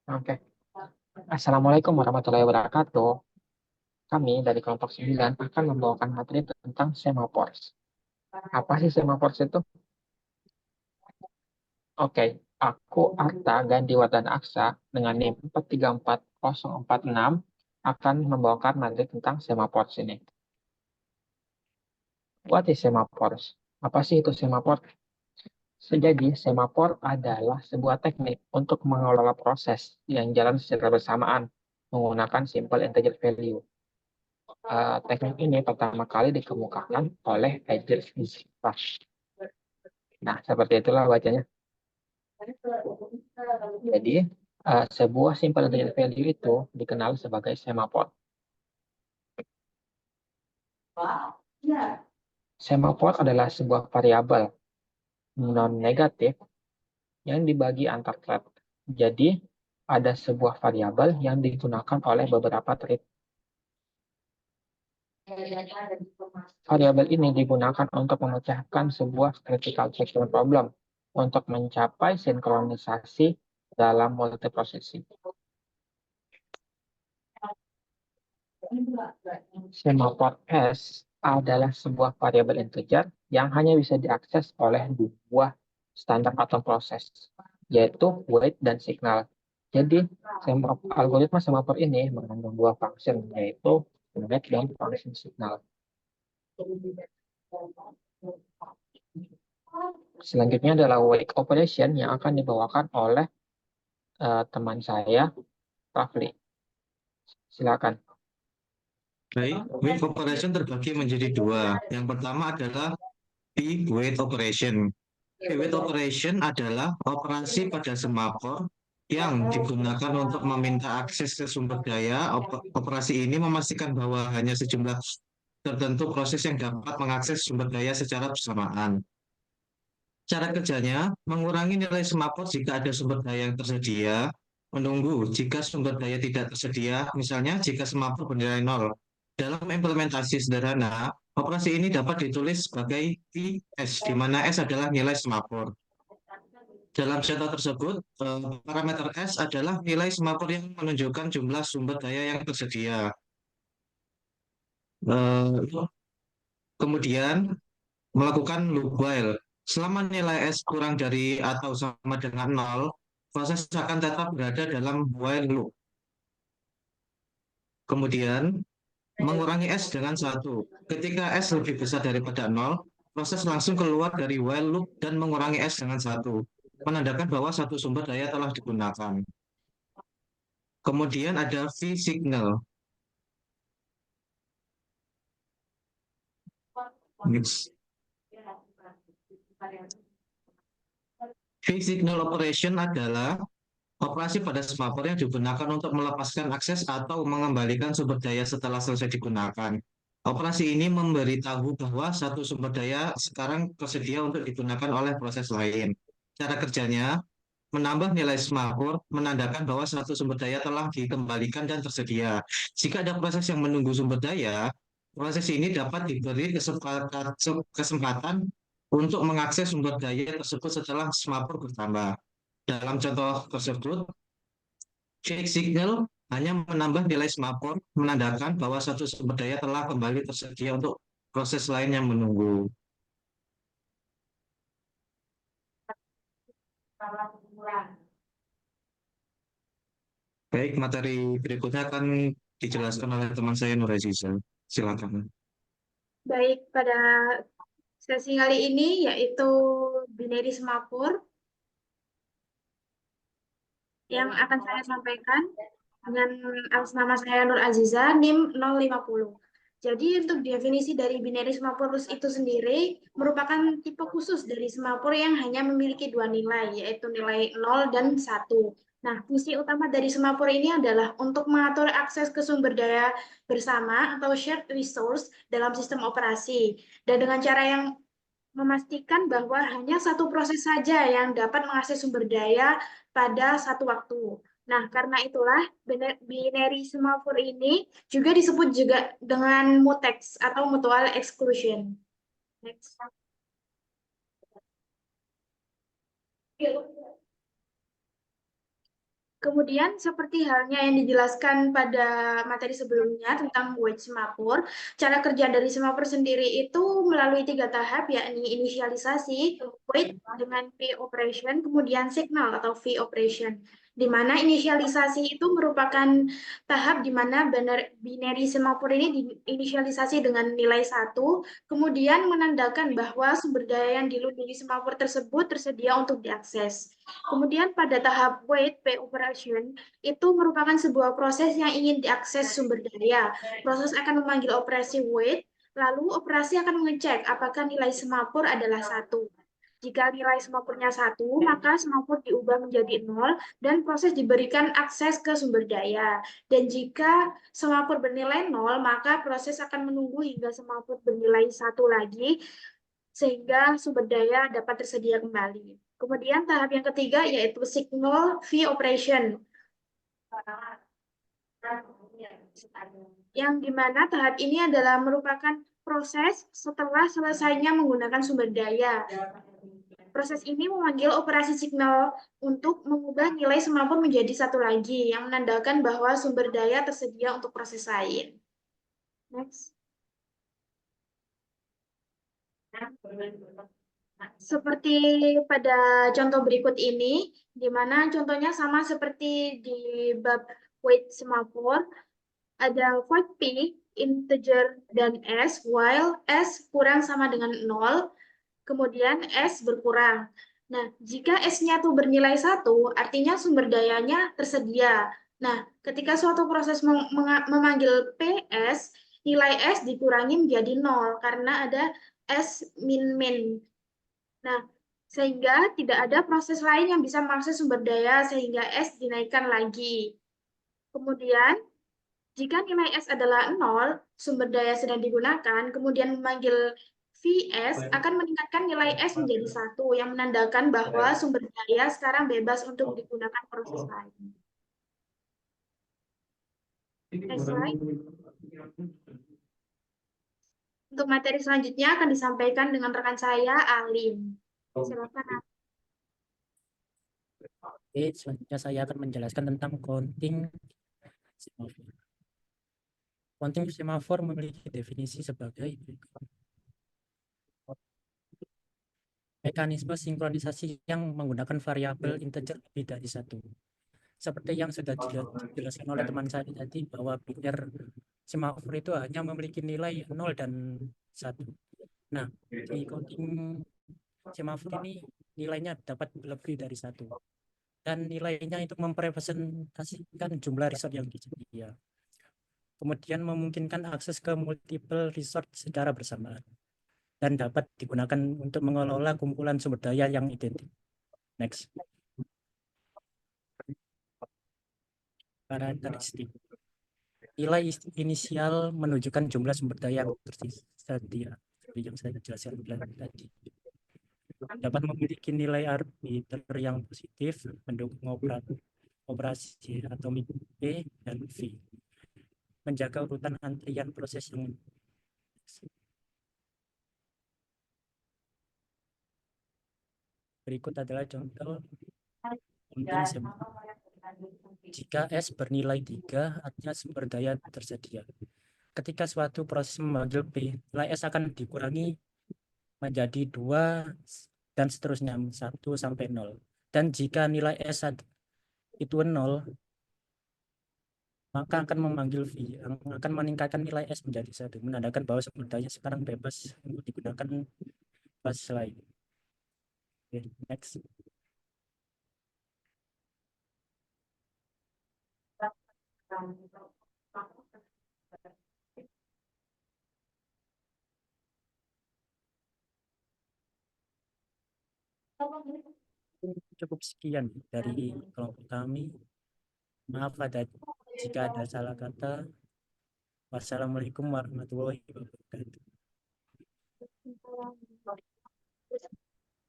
Oke. Assalamualaikum warahmatullahi wabarakatuh. Kami dari kelompok 9 akan membawakan materi tentang semapors. Apa sih semapors itu? Oke, aku Arta Gandiwardana Aksa dengan NIM 434046 akan membawakan materi tentang semapors ini. What is semapors? Apa sih itu semapor? Jadi, semapor adalah sebuah teknik untuk mengelola proses yang jalan secara bersamaan menggunakan simple integer value. Teknik ini pertama kali dikemukakan oleh Agile Physics. Nah, seperti itulah bacanya. Jadi, sebuah simple integer value itu dikenal sebagai semafor. Semafor adalah sebuah variabel non-negatif yang dibagi antar thread. Jadi, ada sebuah variabel yang digunakan oleh beberapa thread. Variabel ini digunakan untuk memecahkan sebuah critical section problem untuk mencapai sinkronisasi dalam multiprocessing. Semafor S adalah sebuah variabel integer yang hanya bisa diakses oleh dua standar atau proses, yaitu wait dan signal. Jadi, algoritma semafor ini mengandung dua function, yaitu wait dan function signal. Selanjutnya adalah wake operation yang akan dibawakan oleh teman saya, Rafli. Silakan. Baik, wave operation terbagi menjadi dua. Yang pertama adalah wait operation. Wait operation adalah operasi pada semafor yang digunakan untuk meminta akses ke sumber daya. Operasi ini memastikan bahwa hanya sejumlah tertentu proses yang dapat mengakses sumber daya secara bersamaan. Cara kerjanya, mengurangi nilai semafor jika ada sumber daya yang tersedia, menunggu jika sumber daya tidak tersedia, misalnya jika semafor bernilai nol. Dalam implementasi sederhana, operasi ini dapat ditulis sebagai PS, di mana S adalah nilai semafor. Dalam contoh tersebut, parameter S adalah nilai semafor yang menunjukkan jumlah sumber daya yang tersedia. Eh, Kemudian, melakukan loop while. Selama nilai S kurang dari atau sama dengan nol, proses akan tetap berada dalam while loop. Kemudian, mengurangi S dengan satu. Ketika S lebih besar daripada nol, proses langsung keluar dari while loop dan mengurangi S dengan satu, menandakan bahwa satu sumber daya telah digunakan. Kemudian ada V-signal. V-signal operation adalah operasi pada semafor yang digunakan untuk melepaskan akses atau mengembalikan sumber daya setelah selesai digunakan. Operasi ini memberitahu bahwa satu sumber daya sekarang tersedia untuk digunakan oleh proses lain. Cara kerjanya, menambah nilai semafor menandakan bahwa satu sumber daya telah dikembalikan dan tersedia. Jika ada proses yang menunggu sumber daya, proses ini dapat diberi kesempatan untuk mengakses sumber daya tersebut setelah semafor bertambah. Dalam contoh tersebut, shake signal hanya menambah nilai semafor, menandakan bahwa satu sumber daya telah kembali tersedia untuk proses lain yang menunggu. Baik, materi berikutnya akan dijelaskan oleh teman saya Nur Aziza. Silakan. Baik, pada sesi kali ini yaitu binary semapur yang akan saya sampaikan dengan atas nama saya Nur Aziza, NIM 050. Jadi untuk definisi dari binary semapur itu sendiri merupakan tipe khusus dari semapur yang hanya memiliki dua nilai, yaitu nilai 0 dan 1. Nah, fungsi utama dari semapur ini adalah untuk mengatur akses ke sumber daya bersama atau shared resource dalam sistem operasi. Dan dengan cara yang memastikan bahwa hanya satu proses saja yang dapat mengakses sumber daya pada satu waktu. Nah, karena itulah binary semaphore ini juga disebut juga dengan mutex atau mutual exclusion. Next. Kemudian seperti halnya yang dijelaskan pada materi sebelumnya tentang weight semapur, cara kerja dari semapur sendiri itu melalui 3 tahap, yakni inisialisasi, weight dengan pre-operation, kemudian signal atau V-operation. Di mana inisialisasi itu merupakan tahap di mana binary semapur ini diinisialisasi dengan nilai 1, kemudian menandakan bahwa sumber daya yang dilindungi semapur tersebut tersedia untuk diakses. Kemudian pada tahap wait pre-operation itu merupakan sebuah proses yang ingin diakses sumber daya. Proses akan memanggil operasi wait, lalu operasi akan mengecek apakah nilai semapur adalah 1. Jika nilai semapurnya 1, maka semapur diubah menjadi 0 dan proses diberikan akses ke sumber daya. Dan jika semapur bernilai 0, maka proses akan menunggu hingga semapur bernilai 1 lagi sehingga sumber daya dapat tersedia kembali. Kemudian tahap yang ketiga yaitu signal V-operation. Yang dimana tahap ini adalah merupakan proses setelah selesainya menggunakan sumber daya. Proses ini memanggil operasi signal untuk mengubah nilai semapur menjadi 1 lagi, yang menandakan bahwa sumber daya tersedia untuk proses lain. Next. Seperti pada contoh berikut ini, di mana contohnya sama seperti di bab weight semapur, ada void P, integer, dan S, while S kurang sama dengan 0, kemudian S berkurang. Nah, jika S-nya tuh bernilai 1, artinya sumber dayanya tersedia. Nah, ketika suatu proses memanggil PS, nilai S dikurangi menjadi 0, karena ada S min-min. Nah, sehingga tidak ada proses lain yang bisa mengakses sumber daya sehingga S dinaikkan lagi. Kemudian, jika nilai S adalah 0, sumber daya sedang digunakan, kemudian memanggil VS akan meningkatkan nilai S menjadi 1, yang menandakan bahwa sumber daya sekarang bebas untuk digunakan proses lain. Next slide. Untuk materi selanjutnya akan disampaikan dengan rekan saya, Alim. Silakan. Oke, selanjutnya saya akan menjelaskan tentang counting semafor. Counting semafor memiliki definisi sebagai mekanisme sinkronisasi yang menggunakan variabel integer lebih dari 1. Seperti yang sudah dijelaskan oleh teman saya tadi, bahwa biner semafor itu hanya memiliki nilai 0 dan 1. Nah, di counting semafor ini nilainya dapat lebih dari 1. Dan nilainya itu merepresentasikan jumlah resort yang disedia. Kemudian memungkinkan akses ke multiple resort secara bersamaan dan dapat digunakan untuk mengelola kumpulan sumber daya yang identik. Next. Karakteristik. Nilai inisial menunjukkan jumlah sumber daya yang tersedia, seperti yang saya jelaskan tadi. Dapat memiliki nilai arbiter yang positif, mendukung operasi atomik P dan V. Menjaga urutan antrian proses yang berikut adalah contoh counting semafor. Jika S bernilai 3, artinya sumber daya tersedia. Ketika suatu proses memanggil P, nilai S akan dikurangi menjadi 2 dan seterusnya 1 sampai 0. Dan jika nilai S itu 0, maka akan memanggil V yang akan meningkatkan nilai S menjadi 1, menandakan bahwa sumber daya sekarang bebas untuk digunakan proses lain. Okay, next. Cukup sekian dari kelompok kami. Maaf jika ada salah kata. Wassalamualaikum warahmatullahi wabarakatuh.